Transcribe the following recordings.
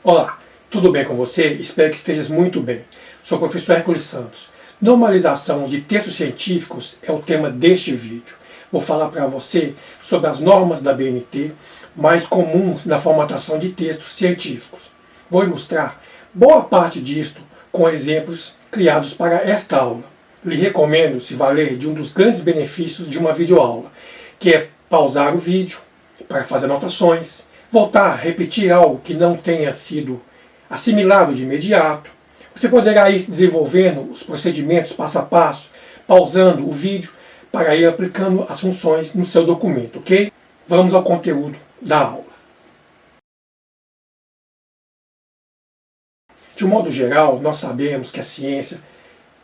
Olá, tudo bem com você? Espero que estejas muito bem. Sou o professor Hércules Santos. Normalização de textos científicos é o tema deste vídeo. Vou falar para você sobre as normas da BNT mais comuns na formatação de textos científicos. Vou ilustrar boa parte disto com exemplos criados para esta aula. Lhe recomendo se valer de um dos grandes benefícios de uma videoaula, que é pausar o vídeo para fazer anotações, voltar a repetir algo que não tenha sido assimilado de imediato. Você poderá ir desenvolvendo os procedimentos passo a passo, pausando o vídeo para ir aplicando as funções no seu documento, ok? Vamos ao conteúdo da aula. De um modo geral, nós sabemos que a ciência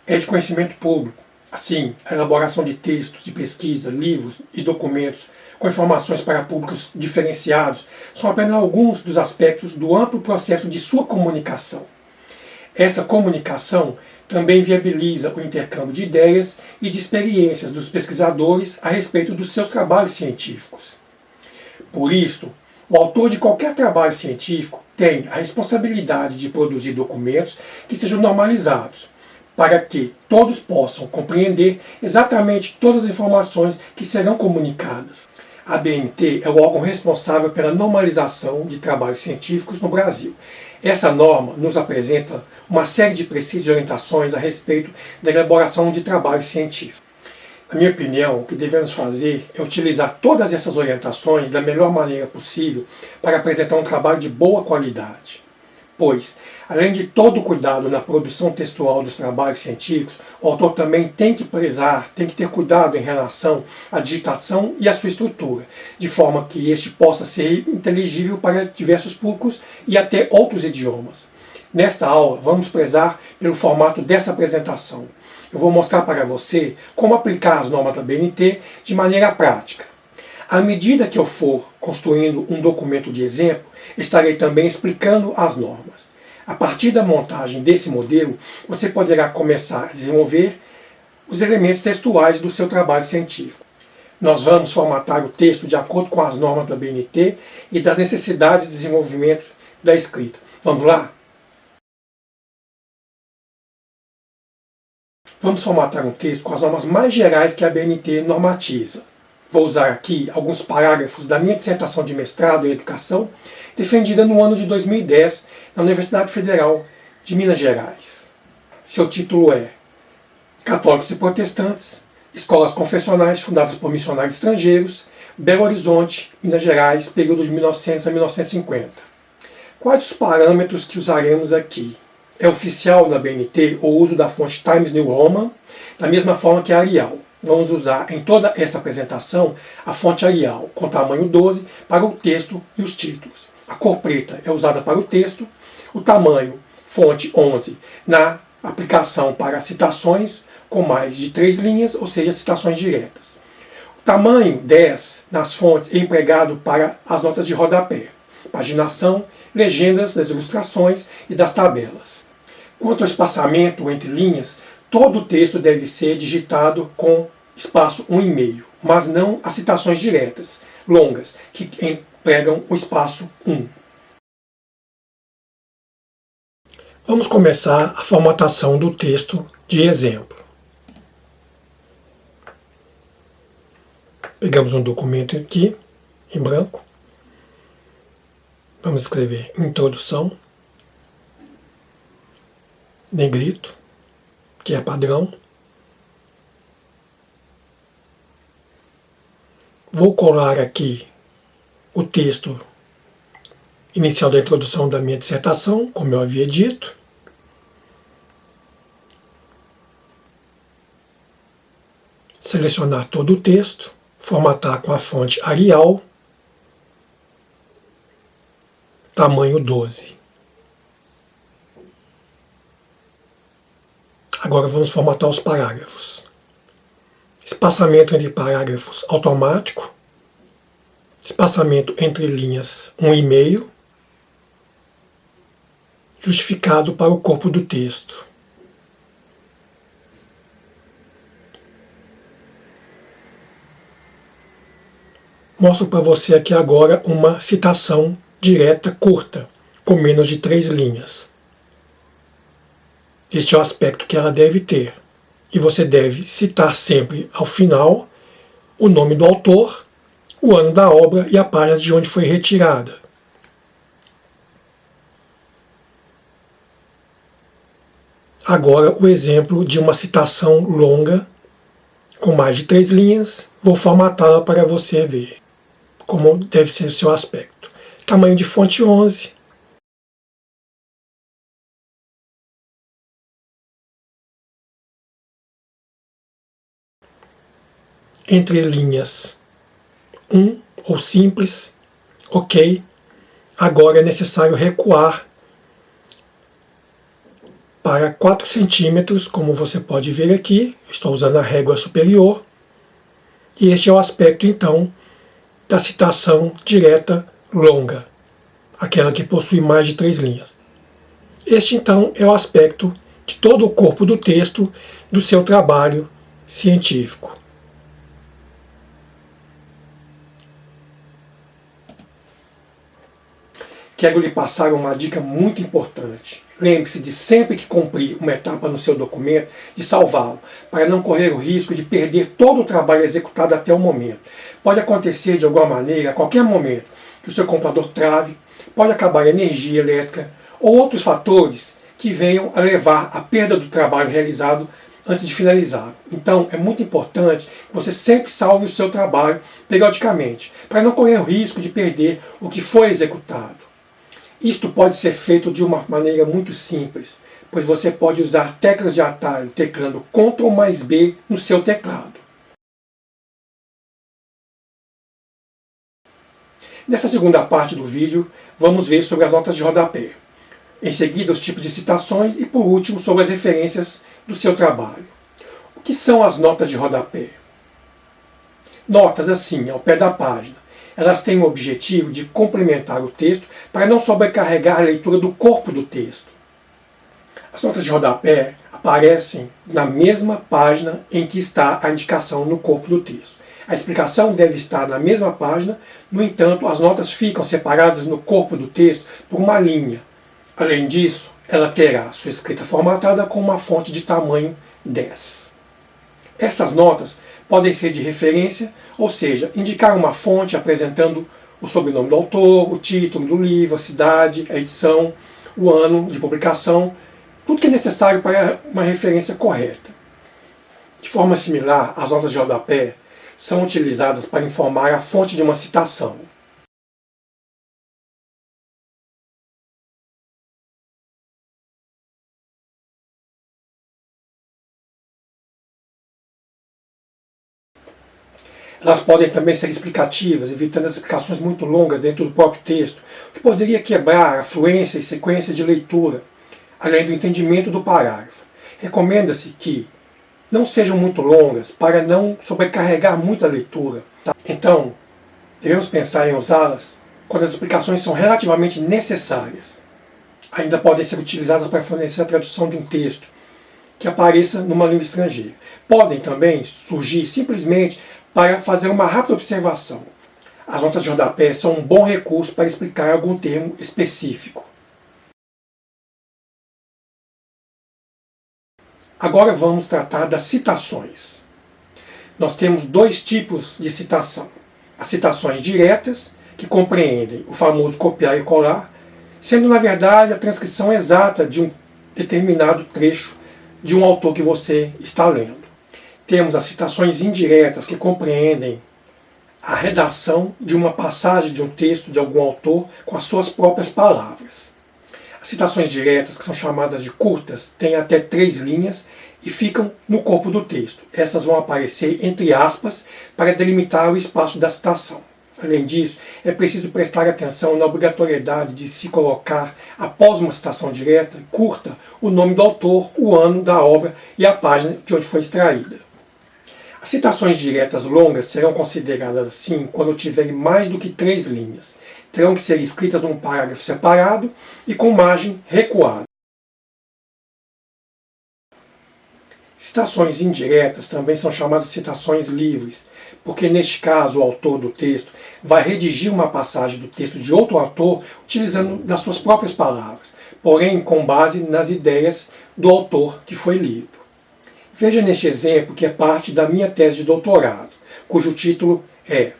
é de conhecimento público. Assim, a elaboração de textos de pesquisa, livros e documentos com informações para públicos diferenciados são apenas alguns dos aspectos do amplo processo de sua comunicação. Essa comunicação também viabiliza o intercâmbio de ideias e de experiências dos pesquisadores a respeito dos seus trabalhos científicos. Por isso, o autor de qualquer trabalho científico tem a responsabilidade de produzir documentos que sejam normalizados, para que todos possam compreender exatamente todas as informações que serão comunicadas. A BNT é o órgão responsável pela normalização de trabalhos científicos no Brasil. Essa norma nos apresenta uma série de preceitos e orientações a respeito da elaboração de trabalhos científicos. Na minha opinião, o que devemos fazer é utilizar todas essas orientações da melhor maneira possível para apresentar um trabalho de boa qualidade. Pois, além de todo o cuidado na produção textual dos trabalhos científicos, o autor também tem que prezar, tem que ter cuidado em relação à digitação e à sua estrutura, de forma que este possa ser inteligível para diversos públicos e até outros idiomas. Nesta aula, vamos prezar pelo formato dessa apresentação. Eu vou mostrar para você como aplicar as normas da BNT de maneira prática. À medida que eu for construindo um documento de exemplo, estarei também explicando as normas. A partir da montagem desse modelo, você poderá começar a desenvolver os elementos textuais do seu trabalho científico. Nós vamos formatar o texto de acordo com as normas da BNT e das necessidades de desenvolvimento da escrita. Vamos lá? Vamos formatar um texto com as normas mais gerais que a BNT normatiza. Vou usar aqui alguns parágrafos da minha dissertação de mestrado em educação, defendida no ano de 2010 na Universidade Federal de Minas Gerais. Seu título é Católicos e Protestantes, Escolas Confessionais fundadas por missionários estrangeiros, Belo Horizonte, Minas Gerais, período de 1900 a 1950. Quais os parâmetros que usaremos aqui? É oficial na BNT o uso da fonte Times New Roman, da mesma forma que a Arial. Vamos usar em toda esta apresentação a fonte Arial, com tamanho 12, para o texto e os títulos. A cor preta é usada para o texto, o tamanho, fonte 11, na aplicação para citações com mais de 3 linhas, ou seja, citações diretas. O tamanho 10 nas fontes é empregado para as notas de rodapé, paginação, legendas das ilustrações e das tabelas. Quanto ao espaçamento entre linhas, todo o texto deve ser digitado com espaço 1,5, mas não as citações diretas, longas, que empregam o espaço 1. Vamos começar a formatação do texto de exemplo. Pegamos um documento aqui, em branco. Vamos escrever introdução, negrito, que é padrão. Vou colar aqui o texto inicial da introdução da minha dissertação, como eu havia dito. Selecionar todo o texto, formatar com a fonte Arial, tamanho 12. Agora vamos formatar os parágrafos. Espaçamento entre parágrafos automático. Espaçamento entre linhas 1,5. Justificado para o corpo do texto. Mostro para você aqui agora uma citação direta curta, com menos de 3 linhas. Este é o aspecto que ela deve ter. E você deve citar sempre ao final o nome do autor, o ano da obra e a página de onde foi retirada. Agora o exemplo de uma citação longa, com mais de 3 linhas, vou formatá-la para você ver como deve ser o seu aspecto. Tamanho de fonte 11. Entre linhas 1 ou simples. Ok. Agora é necessário recuar para 4 centímetros, como você pode ver aqui. Estou usando a régua superior. E este é o aspecto, então, da citação direta longa, aquela que possui mais de 3 linhas. Este, então, é o aspecto de todo o corpo do texto do seu trabalho científico. Quero lhe passar uma dica muito importante. Lembre-se de sempre que cumprir uma etapa no seu documento, de salvá-lo, para não correr o risco de perder todo o trabalho executado até o momento. Pode acontecer de alguma maneira, a qualquer momento, que o seu computador trave, pode acabar a energia elétrica ou outros fatores que venham a levar à perda do trabalho realizado antes de finalizar. Então, é muito importante que você sempre salve o seu trabalho periodicamente, para não correr o risco de perder o que foi executado. Isto pode ser feito de uma maneira muito simples, pois você pode usar teclas de atalho teclando Ctrl mais B no seu teclado. Nessa segunda parte do vídeo, vamos ver sobre as notas de rodapé. Em seguida, os tipos de citações e, por último, sobre as referências do seu trabalho. O que são as notas de rodapé? Notas assim, ao pé da página. Elas têm o objetivo de complementar o texto para não sobrecarregar a leitura do corpo do texto. As notas de rodapé aparecem na mesma página em que está a indicação no corpo do texto. A explicação deve estar na mesma página, no entanto, as notas ficam separadas no corpo do texto por uma linha. Além disso, ela terá sua escrita formatada com uma fonte de tamanho 10. Estas notas podem ser de referência, ou seja, indicar uma fonte apresentando o sobrenome do autor, o título do livro, a cidade, a edição, o ano de publicação, tudo que é necessário para uma referência correta. De forma similar, as notas de rodapé são utilizadas para informar a fonte de uma citação. Elas podem também ser explicativas, evitando as explicações muito longas dentro do próprio texto, o que poderia quebrar a fluência e sequência de leitura, além do entendimento do parágrafo. Recomenda-se que não sejam muito longas para não sobrecarregar muito a leitura. Então, devemos pensar em usá-las quando as explicações são relativamente necessárias. Ainda podem ser utilizadas para fornecer a tradução de um texto que apareça numa língua estrangeira. Podem também surgir simplesmente para fazer uma rápida observação. As notas de rodapé são um bom recurso para explicar algum termo específico. Agora vamos tratar das citações. Nós temos 2 tipos de citação. As citações diretas, que compreendem o famoso copiar e colar, sendo na verdade a transcrição exata de um determinado trecho de um autor que você está lendo. Temos as citações indiretas, que compreendem a redação de uma passagem de um texto de algum autor com as suas próprias palavras. As citações diretas, que são chamadas de curtas, têm até 3 linhas e ficam no corpo do texto. Essas vão aparecer entre aspas para delimitar o espaço da citação. Além disso, é preciso prestar atenção na obrigatoriedade de se colocar, após uma citação direta, curta, o nome do autor, o ano da obra e a página de onde foi extraída. As citações diretas longas serão consideradas assim quando tiverem mais do que 3 linhas. Terão que ser escritas num parágrafo separado e com margem recuada. Citações indiretas também são chamadas citações livres, porque neste caso o autor do texto vai redigir uma passagem do texto de outro autor utilizando das suas próprias palavras, porém com base nas ideias do autor que foi lido. Veja neste exemplo que é parte da minha tese de doutorado, cujo título é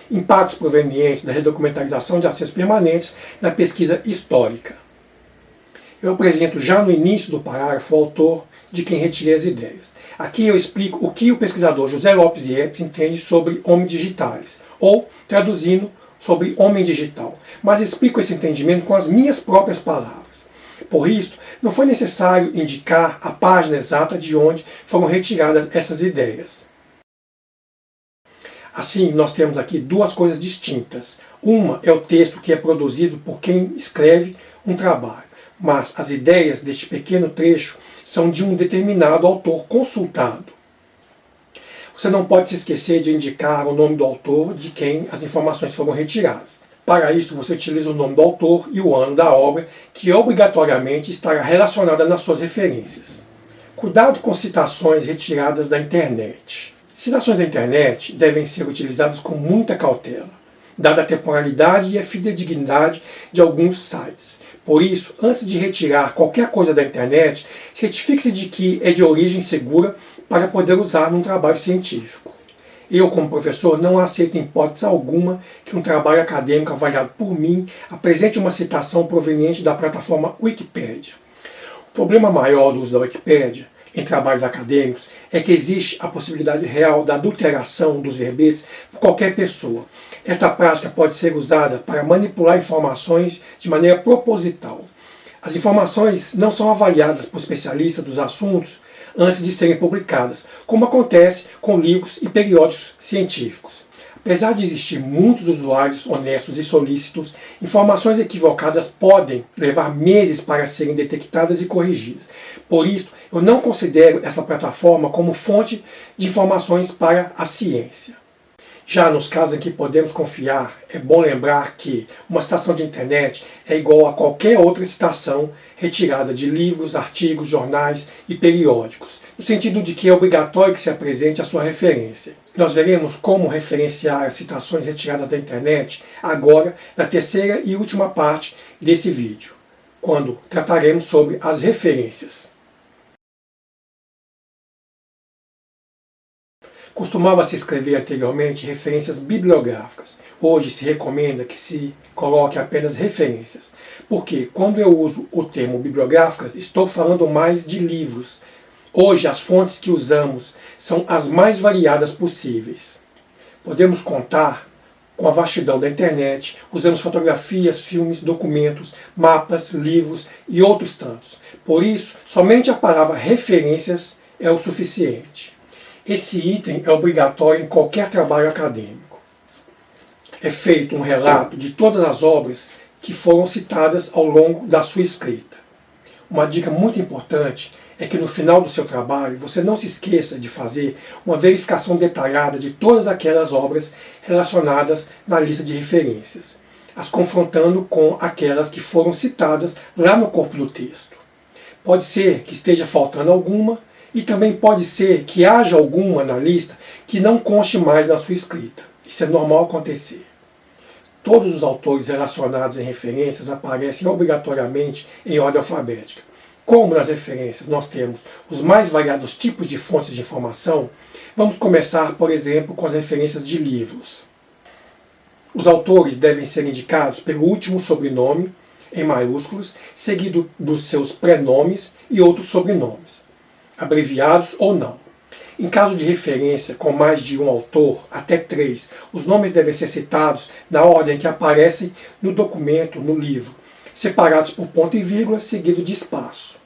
Impactos provenientes da redocumentarização de acessos permanentes na pesquisa histórica. Eu apresento já no início do parágrafo o autor de quem retirei as ideias. Aqui eu explico o que o pesquisador José Lopes Iepes entende sobre homens digitais, ou, traduzindo, sobre homem digital, mas explico esse entendimento com as minhas próprias palavras. Por isso, não foi necessário indicar a página exata de onde foram retiradas essas ideias. Assim, nós temos aqui duas coisas distintas. Uma é o texto que é produzido por quem escreve um trabalho, mas as ideias deste pequeno trecho são de um determinado autor consultado. Você não pode se esquecer de indicar o nome do autor de quem as informações foram retiradas. Para isso, você utiliza o nome do autor e o ano da obra, que obrigatoriamente estará relacionada nas suas referências. Cuidado com citações retiradas da internet. Citações da internet devem ser utilizadas com muita cautela, dada a temporalidade e a fidedignidade de alguns sites. Por isso, antes de retirar qualquer coisa da internet, certifique-se de que é de origem segura para poder usar num trabalho científico. Eu, como professor, não aceito em hipótese alguma que um trabalho acadêmico avaliado por mim apresente uma citação proveniente da plataforma Wikipédia. O problema maior do uso da Wikipédia em trabalhos acadêmicos é que existe a possibilidade real da adulteração dos verbetes por qualquer pessoa. Esta prática pode ser usada para manipular informações de maneira proposital. As informações não são avaliadas por especialistas dos assuntos antes de serem publicadas, como acontece com livros e periódicos científicos. Apesar de existir muitos usuários honestos e solícitos, informações equivocadas podem levar meses para serem detectadas e corrigidas. Por isso, eu não considero essa plataforma como fonte de informações para a ciência. Já nos casos em que podemos confiar, é bom lembrar que uma citação de internet é igual a qualquer outra citação retirada de livros, artigos, jornais e periódicos, no sentido de que é obrigatório que se apresente a sua referência. Nós veremos como referenciar as citações retiradas da internet agora na terceira e última parte desse vídeo, quando trataremos sobre as referências. Costumava-se escrever anteriormente referências bibliográficas. Hoje se recomenda que se coloque apenas referências, porque quando eu uso o termo bibliográficas, estou falando mais de livros. Hoje as fontes que usamos são as mais variadas possíveis. Podemos contar com a vastidão da internet, usamos fotografias, filmes, documentos, mapas, livros e outros tantos. Por isso, somente a palavra referências é o suficiente. Esse item é obrigatório em qualquer trabalho acadêmico. É feito um relato de todas as obras que foram citadas ao longo da sua escrita. Uma dica muito importante é que no final do seu trabalho você não se esqueça de fazer uma verificação detalhada de todas aquelas obras relacionadas na lista de referências, as confrontando com aquelas que foram citadas lá no corpo do texto. Pode ser que esteja faltando alguma, e também pode ser que haja alguma na lista que não conste mais na sua escrita. Isso é normal acontecer. Todos os autores relacionados em referências aparecem obrigatoriamente em ordem alfabética. Como nas referências nós temos os mais variados tipos de fontes de informação, vamos começar, por exemplo, com as referências de livros. Os autores devem ser indicados pelo último sobrenome, em maiúsculos, seguido dos seus prenomes e outros sobrenomes, abreviados ou não. Em caso de referência com mais de um autor, até 3, os nomes devem ser citados na ordem que aparecem no documento, no livro, separados por ponto e vírgula, seguido de espaço.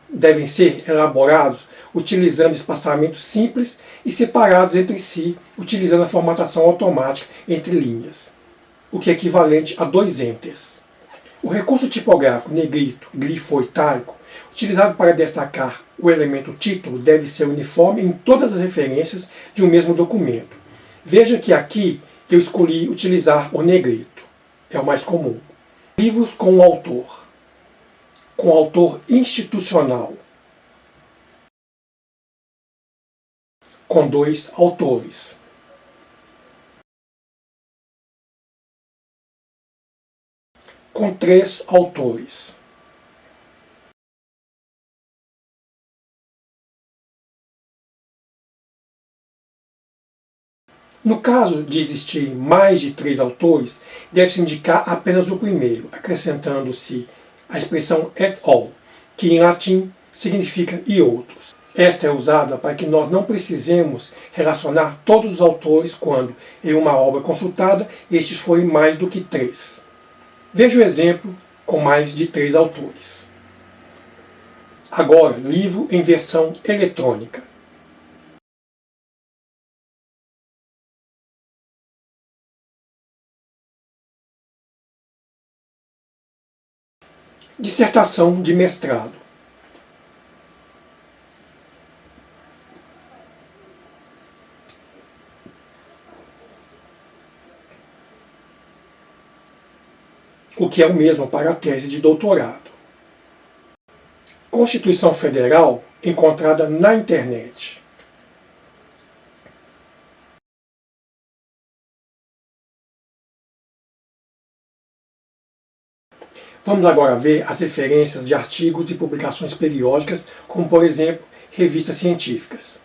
Devem ser elaborados utilizando espaçamentos simples e separados entre si, utilizando a formatação automática entre linhas, o que é equivalente a 2 enters. O recurso tipográfico negrito, glifo ou itálico, utilizado para destacar o elemento título, deve ser uniforme em todas as referências de um mesmo documento. Veja que aqui eu escolhi utilizar o negrito, é o mais comum. Livros com o autor institucional, com 2 autores. com 3 autores. No caso de existir mais de 3 autores, deve-se indicar apenas o primeiro, acrescentando-se a expressão et al., que em latim significa e outros. Esta é usada para que nós não precisemos relacionar todos os autores quando, em uma obra consultada, estes forem mais do que 3. Veja o exemplo com mais de 3 autores. Agora, livro em versão eletrônica. Dissertação de mestrado. O que é o mesmo para a tese de doutorado. Constituição Federal encontrada na internet. Vamos agora ver as referências de artigos e publicações periódicas, como por exemplo, revistas científicas.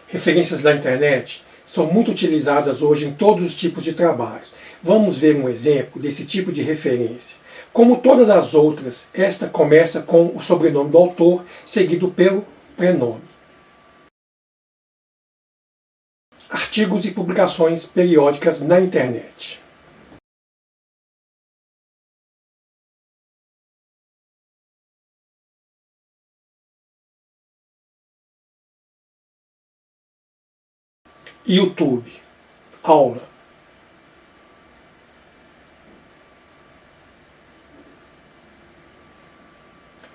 Referências da internet são muito utilizadas hoje em todos os tipos de trabalhos. Vamos ver um exemplo desse tipo de referência. Como todas as outras, esta começa com o sobrenome do autor, seguido pelo prenome. Artigos e publicações periódicas na internet. YouTube, aula.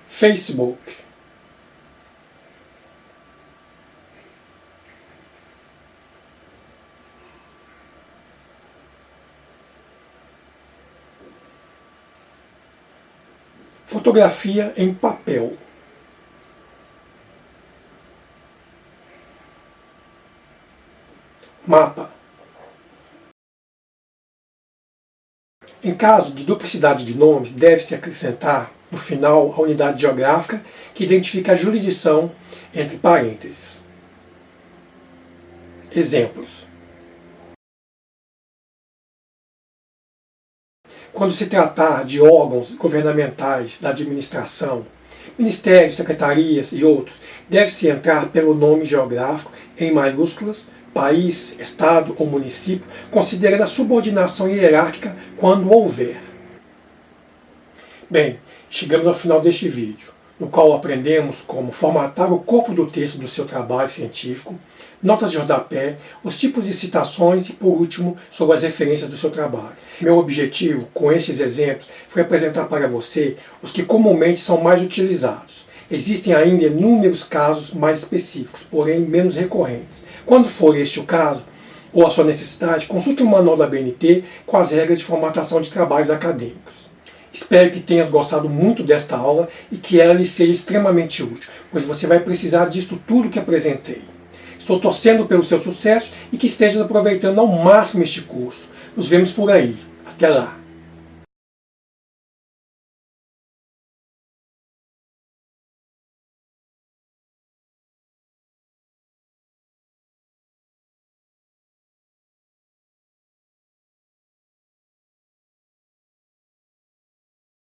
Facebook. Fotografia em papel. Mapa. Em caso de duplicidade de nomes, deve-se acrescentar no final a unidade geográfica que identifica a jurisdição entre parênteses. Exemplos. Quando se tratar de órgãos governamentais da administração, ministérios, secretarias e outros, deve-se entrar pelo nome geográfico em maiúsculas, país, estado ou município, considerando a subordinação hierárquica quando houver. Bem, chegamos ao final deste vídeo, no qual aprendemos como formatar o corpo do texto do seu trabalho científico, notas de rodapé, os tipos de citações e, por último, sobre as referências do seu trabalho. Meu objetivo com esses exemplos foi apresentar para você os que comumente são mais utilizados. Existem ainda inúmeros casos mais específicos, porém menos recorrentes. Quando for este o caso, ou a sua necessidade, consulte o manual da BNT com as regras de formatação de trabalhos acadêmicos. Espero que tenhas gostado muito desta aula e que ela lhe seja extremamente útil, pois você vai precisar disto tudo que apresentei. Estou torcendo pelo seu sucesso e que estejas aproveitando ao máximo este curso. Nos vemos por aí. Até lá!